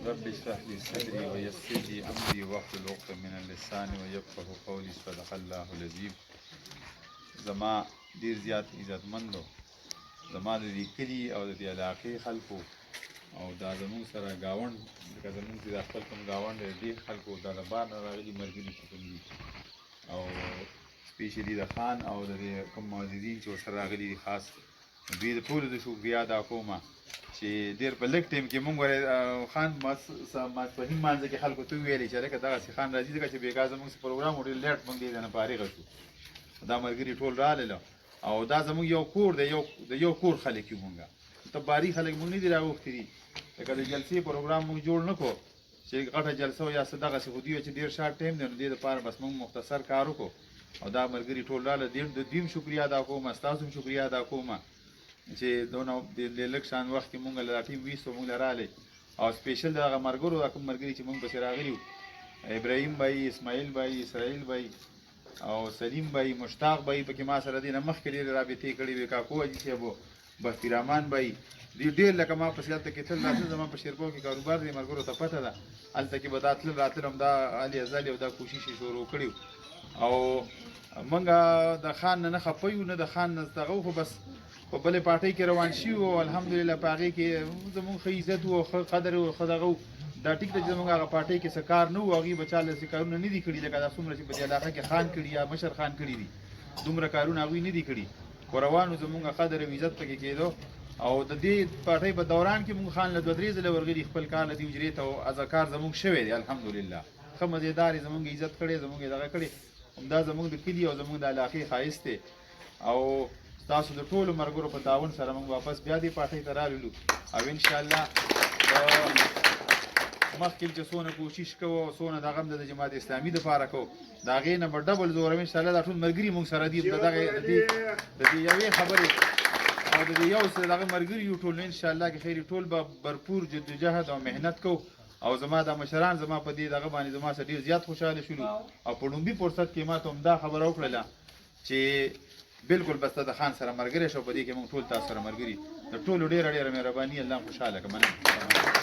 رب اشرح لي صدري ويسر لي امري واحلل عقدة من اللسان ويفقهوا قولي. صدق الله العظیم. زما ډیر زیات عزتمندو، زما د دې کلي او د دې علاقې خلکو او دا زمونږ سره ګاونډ، لکه زمونږ چې دا خپل کوم ګاونډ دی، ډېر خلکو دا د بار نه راغلي ملګري چې کوم دي، او سپیشلي د خان او د دې کوم معززین چې ورسره راغلي دي، خاص دوی د ټولو د شکریا ادا کوم چې ډېر په لږ ټایم کې مونږ خان ماسپښین لمانځه کې خلکو ته وویلې چې لکه دغسې خان راځي، ځکه چې بېګا زمونږ پروګرام و ډېر لیټ مونږ دې نه فارغه شو، دا ملګري ټول راغلل او دا زمونږ یو کور دی، د یو کور خلک یو مونږ، ته باري خلک مونږ نه دي راغوښتي دي. لکه د جلسې پروګرام مونږ جوړ نه کړو چې غټه جلسه یا څه دغسې، خو دوی چې ډېر شارټ ټایم دی نو دې دپاره بس مونږ مختصر کار وکړو او دا ملګري ټول راغله. د دوی هم شکریا ادا کوم، ستاسو هم شکریا ادا کوم چې دونه د لږ شان وخت کې مونږ له دا ټیم ویستو مونږ له راغلی، او سپیشل د هغه ملګرو دا کوم ملګري چې مونږ پسې راغلي وو، ابراهیم بھائی، اسماعیل بھائی، اسرائیل بھائی او سلیم بھائی، مشتاق بھائی پکې ما سره دې نه مخکې ډېرې رابطې کړې وې، کاکو حاجي صاحب و، بختي رحمان بھائی، دوی ډېر لکه ما پسې هلته کې تلل راتلل، زما په شیرپور کې کاروبار دی، ملګرو ته پته ده، هلته کې به دا تلل راتلل، همدا هلې ځلې او دا کوشش یې شروع کړي او موږ د خان نه خفه یو، نه د خان نه دغه و، خو بس په بلې پارټۍ کې روان شوي وو، الحمدلله په هغې کې زمونږ ښه عزت و، ښه قدر و، ښه دغه و. دا ټیک ده چې زمونږ هغه پارټۍ کې څه کار نه و، هغوی به چا له داسې کارونه نه دي کړي لکه دا څومره چې په دې علاقه کې خان کړي یا مشر خان کړي دي، دومره کارونه هغوی نه دي کړي، خو روان و، زمونږ قدر او عزت پکې کېدو. او د دې پارټۍ په دوران کې مونږ خان له دوه درې ځله ورغلي خپل کار له دې حجرې ته، او ازکار زمونږ شوی دی الحمدلله، ښه مزېدار یې زمونږ عزت کړی، زمونږ یې دغه کړی، همدا زمونږ د کلي او زمونږ د علاقې ښایست دی. او تاسو د ټولو ملګرو په تعاون سره موږ واپس بیا دې پارټۍ ته رالولو او انشاءالله مخکې چې څونه کوشش کوو او څونه دغه هم د جماعت اسلامي دپاره کوو، د هغې نه به ډبل زور او انشاءالله دا ټول ملګري موږ سره دي، د دې یوې خبرې او د دې یو څه دغه ملګري یو ټول، انشاءالله کې خیر ټول به بھرپور جدوجهد او محنت کوو. او زما دا مشران زما په دې دغه باندې زما سره ډېر زیات خوشحاله شولو، او په لومبي فرصت کې ما ته هم دا خبره وکړله چې بالکل بس ته د خان سره ملګری شو، په دې کې موږ ټول تاسو سره ملګري، د ټولو ډېره ډېره مهرباني، الله خوشحاله کړه.